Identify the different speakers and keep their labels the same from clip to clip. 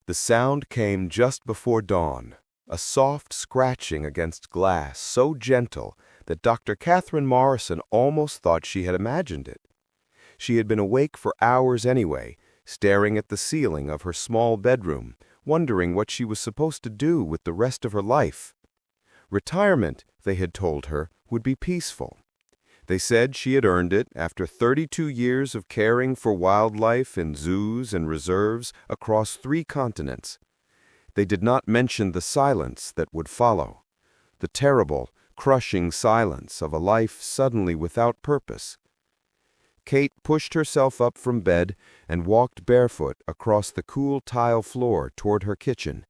Speaker 1: The sound came just before dawn, a soft scratching against glass so gentle that Dr. Catherine Morrison almost thought she had imagined it. She had been awake for hours anyway, staring at the ceiling of her small bedroom, wondering what she was supposed to do with the rest of her life. Retirement, they had told her, would be peaceful. They said she had earned it after 32 years of caring for wildlife in zoos and reserves across 3 continents. They did not mention the silence that would follow, the terrible, crushing silence of a life suddenly without purpose. Kate pushed herself up from bed and walked barefoot across the cool tile floor toward her kitchen.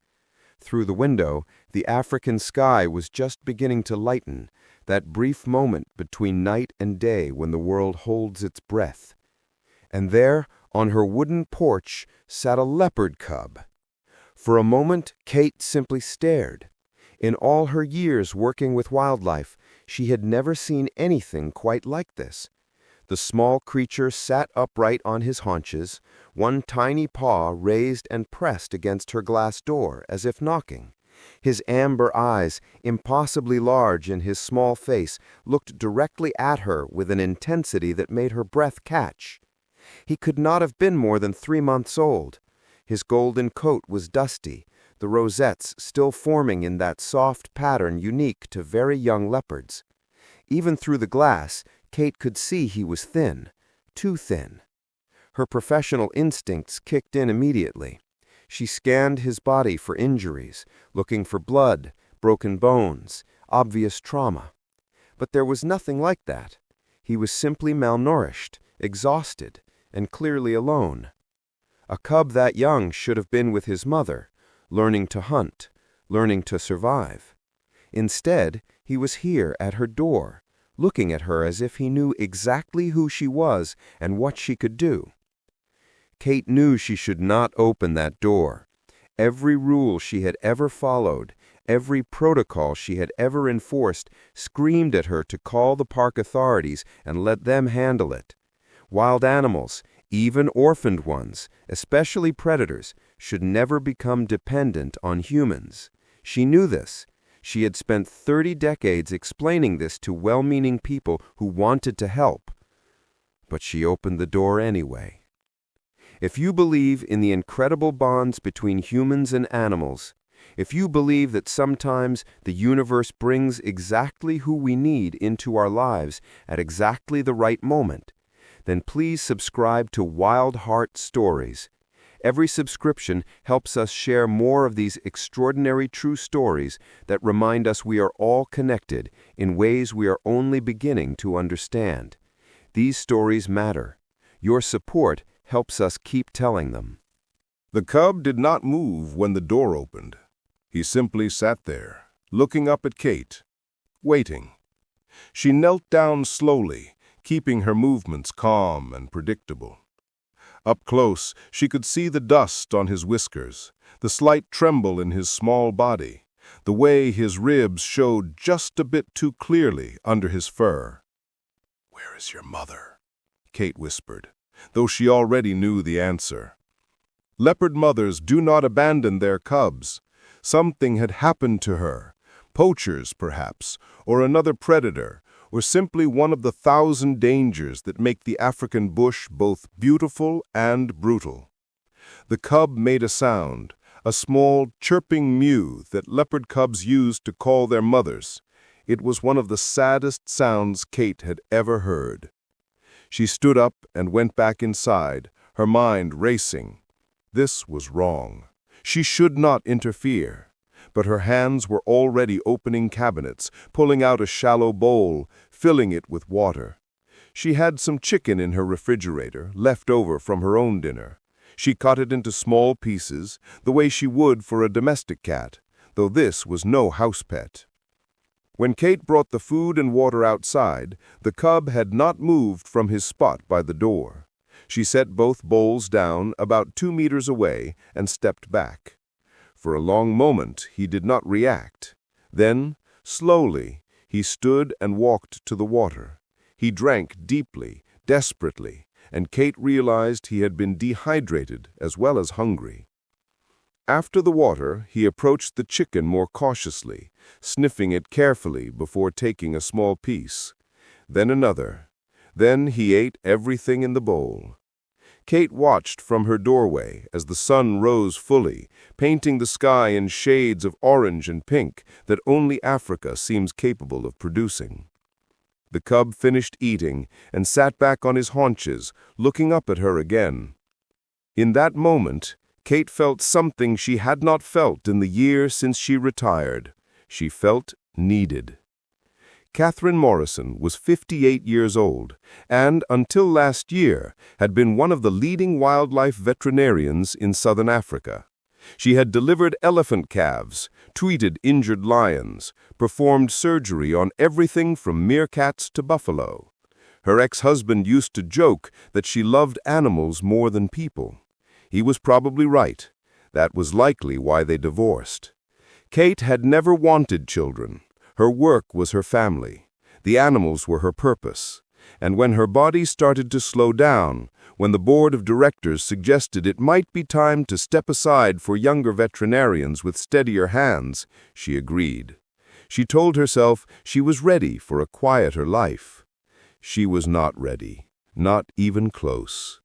Speaker 1: Through the window, the African sky was just beginning to lighten, that brief moment between night and day when the world holds its breath. And there, on her wooden porch, sat a leopard cub. For a moment, Kate simply stared. In all her years working with wildlife, she had never seen anything quite like this. The small creature sat upright on his haunches, one tiny paw raised and pressed against her glass door as if knocking. His amber eyes, impossibly large in his small face, looked directly at her with an intensity that made her breath catch. He could not have been more than 3 months old. His golden coat was dusty, the rosettes still forming in that soft pattern unique to very young leopards. Even through the glass, Kate could see he was thin, too thin. Her professional instincts kicked in immediately. She scanned his body for injuries, looking for blood, broken bones, obvious trauma. But there was nothing like that. He was simply malnourished, exhausted, and clearly alone. A cub that young should have been with his mother, learning to hunt, learning to survive. Instead, he was here at her door, looking at her as if he knew exactly who she was and what she could do. Kate knew she should not open that door. Every rule she had ever followed, every protocol she had ever enforced, screamed at her to call the park authorities and let them handle it. Wild animals, even orphaned ones, especially predators, should never become dependent on humans. She knew this. She had spent 30 decades explaining this to well-meaning people who wanted to help. But she opened the door anyway. If you believe in the incredible bonds between humans and animals, if you believe that sometimes the universe brings exactly who we need into our lives at exactly the right moment, then please subscribe to Wild Heart Stories. Every subscription helps us share more of these extraordinary true stories that remind us we are all connected in ways we are only beginning to understand. These stories matter. Your support helps us keep telling them.
Speaker 2: The cub did not move when the door opened. He simply sat there, looking up at Kate, waiting. She knelt down slowly, keeping her movements calm and predictable. Up close, she could see the dust on his whiskers, the slight tremble in his small body, the way his ribs showed just a bit too clearly under his fur. "Where is your mother?" Kate whispered, though she already knew the answer. Leopard mothers do not abandon their cubs. Something had happened to her, poachers perhaps, or another predator, or simply one of the 1,000 dangers that make the African bush both beautiful and brutal. The cub made a sound, a small, chirping mew that leopard cubs use to call their mothers. It was one of the saddest sounds Kate had ever heard. She stood up and went back inside, her mind racing. This was wrong. She should not interfere. But her hands were already opening cabinets, pulling out a shallow bowl, filling it with water. She had some chicken in her refrigerator, left over from her own dinner. She cut it into small pieces, the way she would for a domestic cat, though this was no house pet. When Kate brought the food and water outside, the cub had not moved from his spot by the door. She set both bowls down about 2 meters away and stepped back. For a long moment, he did not react. Then, slowly, he stood and walked to the water. He drank deeply, desperately, and Kate realized he had been dehydrated as well as hungry. After the water, he approached the chicken more cautiously, sniffing it carefully before taking a small piece. Then another. Then he ate everything in the bowl. Kate watched from her doorway as the sun rose fully, painting the sky in shades of orange and pink that only Africa seems capable of producing. The cub finished eating and sat back on his haunches, looking up at her again. In that moment, Kate felt something she had not felt in the year since she retired. She felt needed. Catherine Morrison was 58 years old and, until last year, had been one of the leading wildlife veterinarians in southern Africa. She had delivered elephant calves, treated injured lions, performed surgery on everything from meerkats to buffalo. Her ex-husband used to joke that she loved animals more than people. He was probably right. That was likely why they divorced. Kate had never wanted children. Her work was her family. The animals were her purpose. And when her body started to slow down, when the board of directors suggested it might be time to step aside for younger veterinarians with steadier hands, she agreed. She told herself she was ready for a quieter life. She was not ready, not even close.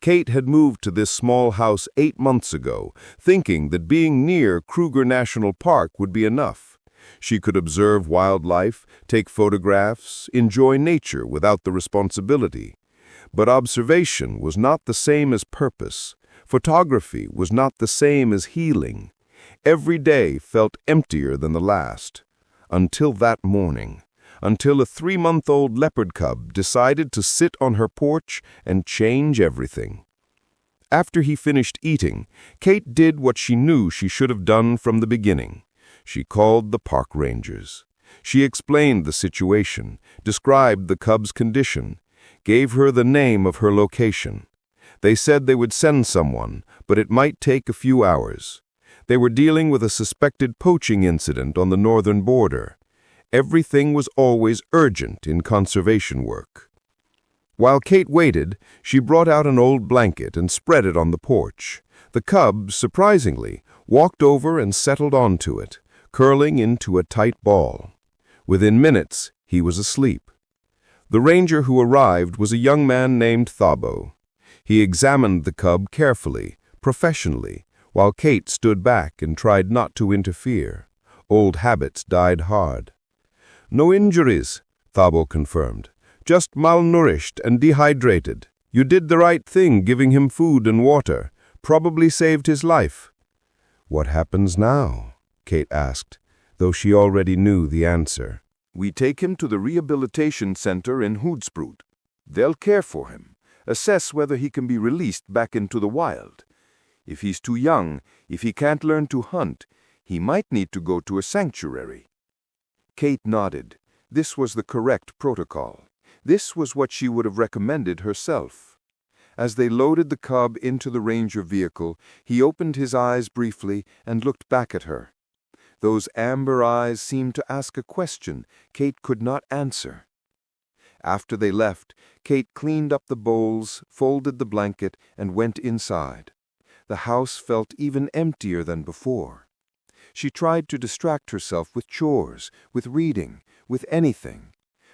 Speaker 2: Kate had moved to this small house 8 months ago, thinking that being near Kruger National Park would be enough. She could observe wildlife, take photographs, enjoy nature without the responsibility. But observation was not the same as purpose. Photography was not the same as healing. Every day felt emptier than the last. Until that morning. Until a 3-month-old leopard cub decided to sit on her porch and change everything. After he finished eating, Kate did what she knew she should have done from the beginning. She called the park rangers. She explained the situation, described the cub's condition, gave her the name of her location. They said they would send someone, but it might take a few hours. They were dealing with a suspected poaching incident on the northern border. Everything was always urgent in conservation work. While Kate waited, she brought out an old blanket and spread it on the porch. The cub, surprisingly, walked over and settled onto it, curling into a tight ball. Within minutes, he was asleep. The ranger who arrived was a young man named Thabo. He examined the cub carefully, professionally, while Kate stood back and tried not to interfere. Old habits died hard. "No injuries," Thabo confirmed. "Just malnourished and dehydrated. You did the right thing giving him food and water. Probably saved his life." "What happens now?" Kate asked, though she already knew the answer.
Speaker 1: "We take him to the rehabilitation center in Hoedspruit. They'll care for him, assess whether he can be released back into the wild. If he's too young, if he can't learn to hunt, he might need to go to a sanctuary." Kate nodded. This was the correct protocol. This was what she would have recommended herself. As they loaded the cub into the ranger vehicle, he opened his eyes briefly and looked back at her. Those amber eyes seemed to ask a question Kate could not answer. After they left, Kate cleaned up the bowls, folded the blanket, and went inside. The house felt even emptier than before. She tried to distract herself with chores, with reading, with anything.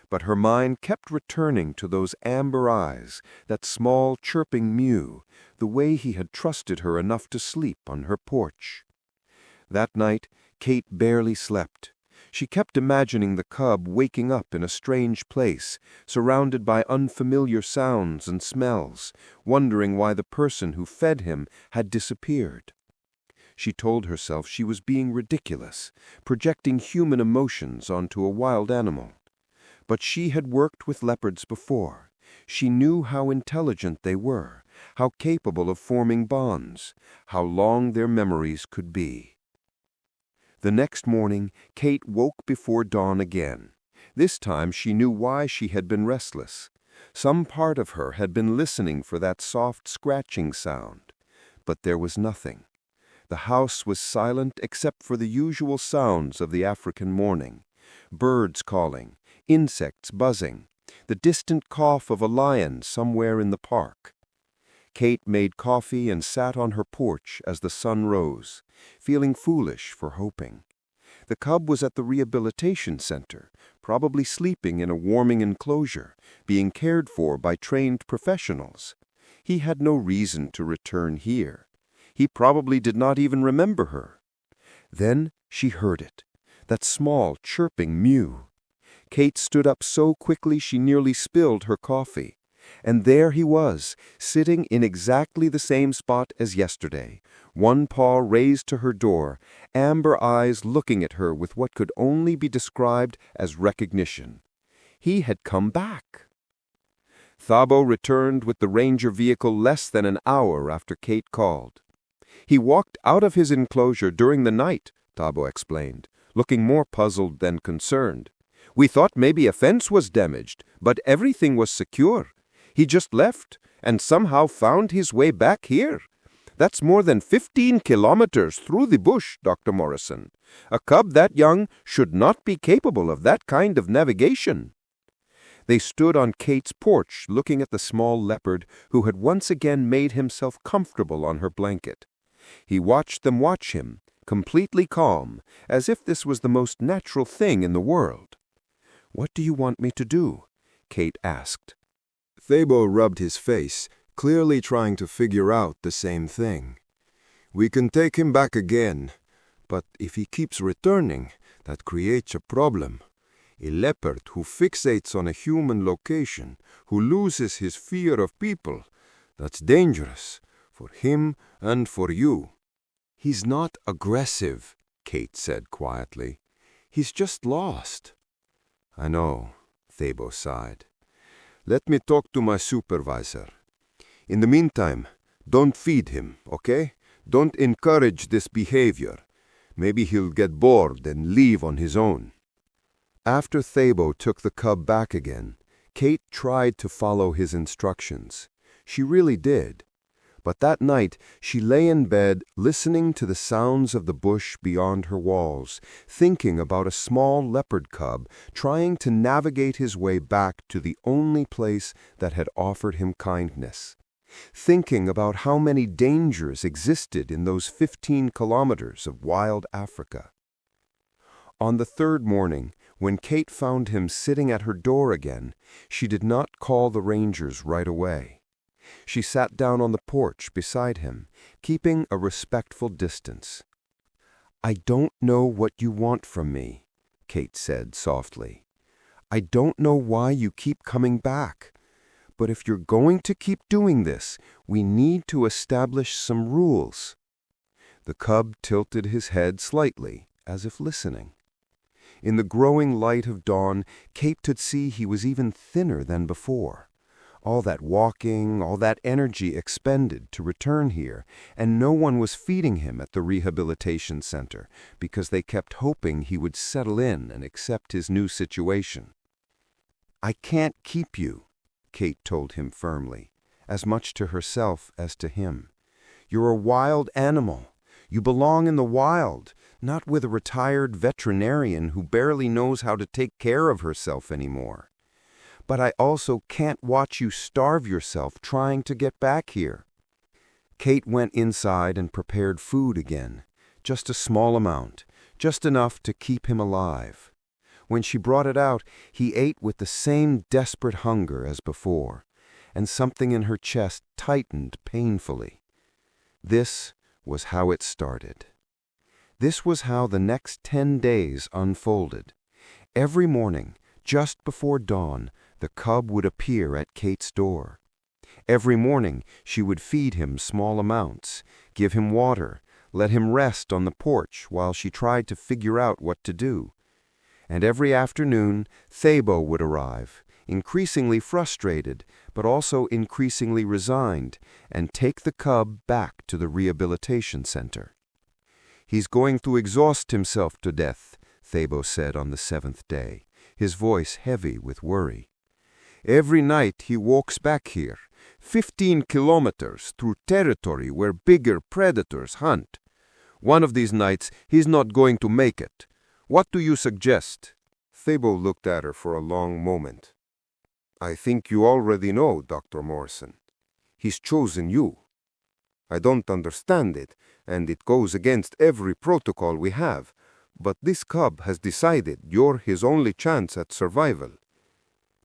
Speaker 1: But her mind kept returning to those amber eyes, that small chirping mew, the way he had trusted her enough to sleep on her porch. That night, Kate barely slept. She kept imagining the cub waking up in a strange place, surrounded by unfamiliar sounds and smells, wondering why the person who fed him had disappeared. She told herself she was being ridiculous, projecting human emotions onto a wild animal. But she had worked with leopards before. She knew how intelligent they were, how capable of forming bonds, how long their memories could be. The next morning, Kate woke before dawn again. This time she knew why she had been restless. Some part of her had been listening for that soft scratching sound. But there was nothing. The house was silent except for the usual sounds of the African morning. Birds calling, insects buzzing, the distant cough of a lion somewhere in the park. Kate made coffee and sat on her porch as the sun rose, feeling foolish for hoping. The cub was at the rehabilitation center, probably sleeping in a warming enclosure, being cared for by trained professionals. He had no reason to return here. He probably did not even remember her. Then she heard it, that small, chirping mew. Kate stood up so quickly she nearly spilled her coffee. And there he was, sitting in exactly the same spot as yesterday, one paw raised to her door, amber eyes looking at her with what could only be described as recognition. He had come back. Thabo returned with the ranger vehicle less than an hour after Kate called. He walked out of his enclosure during the night, Thabo explained, looking more puzzled than concerned. We thought maybe a fence was damaged, but everything was secure. He just left and somehow found his way back here. That's more than 15 kilometers through the bush, Dr. Morrison. A cub that young should not be capable of that kind of navigation. They stood on Kate's porch looking at the small leopard who had once again made himself comfortable on her blanket. He watched them watch him, completely calm, as if this was the most natural thing in the world. "What do you want me to do?" Kate asked.
Speaker 2: Thabo rubbed his face, clearly trying to figure out the same thing. "We can take him back again, but if he keeps returning, that creates a problem. A leopard who fixates on a human location, who loses his fear of people, that's dangerous, for him and for you."
Speaker 1: "He's not aggressive," Kate said quietly. "He's just lost."
Speaker 2: "I know," Thabo sighed. "Let me talk to my supervisor. In the meantime, don't feed him, okay? Don't encourage this behavior. Maybe he'll get bored and leave on his own."
Speaker 1: After Thabo took the cub back again, Kate tried to follow his instructions. She really did. But that night, she lay in bed listening to the sounds of the bush beyond her walls, thinking about a small leopard cub trying to navigate his way back to the only place that had offered him kindness. Thinking about how many dangers existed in those 15 kilometers of wild Africa. On the third morning, when Kate found him sitting at her door again, she did not call the rangers right away. She sat down on the porch beside him, keeping a respectful distance. "I don't know what you want from me," Kate said softly. "I don't know why you keep coming back. But if you're going to keep doing this, we need to establish some rules." The cub tilted his head slightly, as if listening. In the growing light of dawn, Kate could see he was even thinner than before. All that walking, all that energy expended to return here, and no one was feeding him at the rehabilitation center because they kept hoping he would settle in and accept his new situation. "I can't keep you," Kate told him firmly, as much to herself as to him. "You're a wild animal. You belong in the wild, not with a retired veterinarian who barely knows how to take care of herself anymore. But I also can't watch you starve yourself trying to get back here." Kate went inside and prepared food again, just a small amount, just enough to keep him alive. When she brought it out, he ate with the same desperate hunger as before, and something in her chest tightened painfully. This was how it started. This was how the next 10 days unfolded. Every morning, just before dawn, the cub would appear at Kate's door. Every morning, she would feed him small amounts, give him water, let him rest on the porch while she tried to figure out what to do. And every afternoon, Thabo would arrive, increasingly frustrated, but also increasingly resigned, and take the cub back to the rehabilitation center. "He's going to exhaust himself to death," Thabo said on the 7th day, his voice heavy with worry. "Every night he walks back here, 15 kilometers through territory where bigger predators hunt. One of these nights he's not going to make it. What do you suggest?" Thabo looked at her for a long moment. "I think you already know, Dr. Morrison.
Speaker 3: He's chosen you. I don't understand it, and it goes against every protocol we have, but this cub has decided you're his only chance at survival.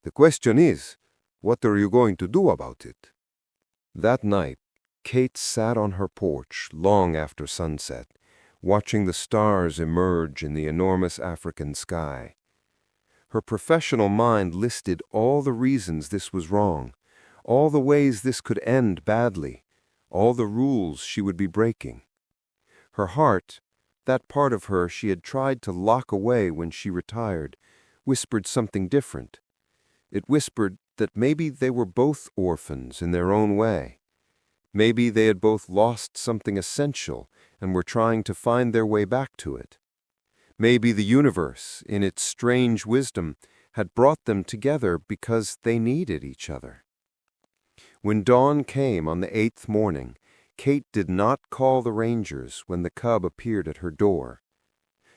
Speaker 3: The question is, what are you going to do about it?"
Speaker 1: That night, Kate sat on her porch long after sunset, watching the stars emerge in the enormous African sky. Her professional mind listed all the reasons this was wrong, all the ways this could end badly, all the rules she would be breaking. Her heart, that part of her she had tried to lock away when she retired, whispered something different. It whispered that maybe they were both orphans in their own way. Maybe they had both lost something essential and were trying to find their way back to it. Maybe the universe, in its strange wisdom, had brought them together because they needed each other. When dawn came on the 8th morning, Kate did not call the rangers when the cub appeared at her door.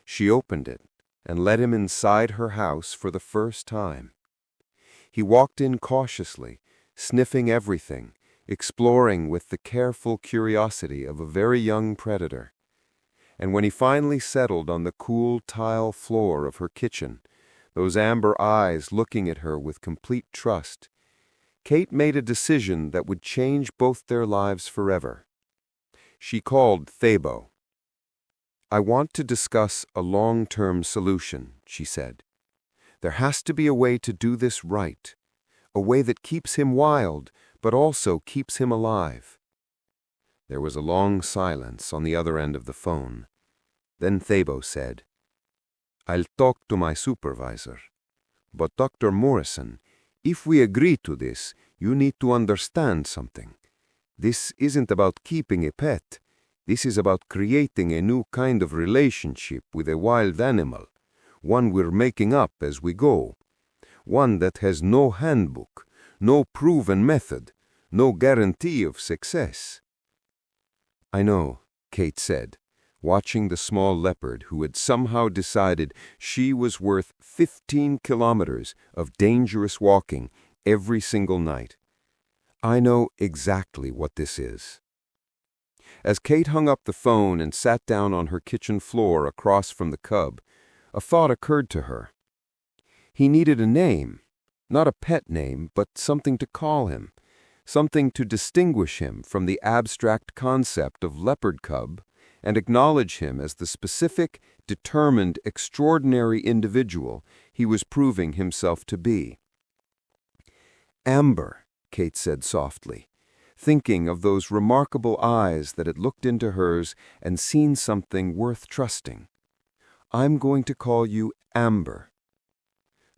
Speaker 1: She opened it and let him inside her house for the first time. He walked in cautiously, sniffing everything, exploring with the careful curiosity of a very young predator. And when he finally settled on the cool tile floor of her kitchen, those amber eyes looking at her with complete trust, Kate made a decision that would change both their lives forever. She called Thabo. "I want to discuss a long-term solution," she said. "There has to be a way to do this right, a way that keeps him wild, but also keeps him alive." There was a long silence on the other end of the phone. Then Thabo said, "I'll talk to my supervisor. But Dr. Morrison, if we agree to this, you need to understand something. This isn't about keeping a pet. This is about creating a new kind of relationship with a wild animal, one we're making up as we go, one that has no handbook, no proven method, no guarantee of success." "I know," Kate said, watching the small leopard who had somehow decided she was worth 15 kilometers of dangerous walking every single night. "I know exactly what this is." As Kate hung up the phone and sat down on her kitchen floor across from the cub, a thought occurred to her. He needed a name, not a pet name, but something to call him, something to distinguish him from the abstract concept of leopard cub and acknowledge him as the specific, determined, extraordinary individual he was proving himself to be. "Amber," Kate said softly, thinking of those remarkable eyes that had looked into hers and seen something worth trusting. "I'm going to call you Amber."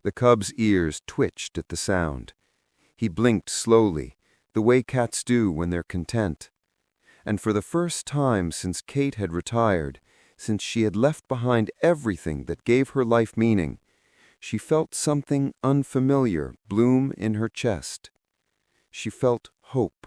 Speaker 1: The cub's ears twitched at the sound. He blinked slowly, the way cats do when they're content. And for the first time since Kate had retired, since she had left behind everything that gave her life meaning, she felt something unfamiliar bloom in her chest. She felt hope.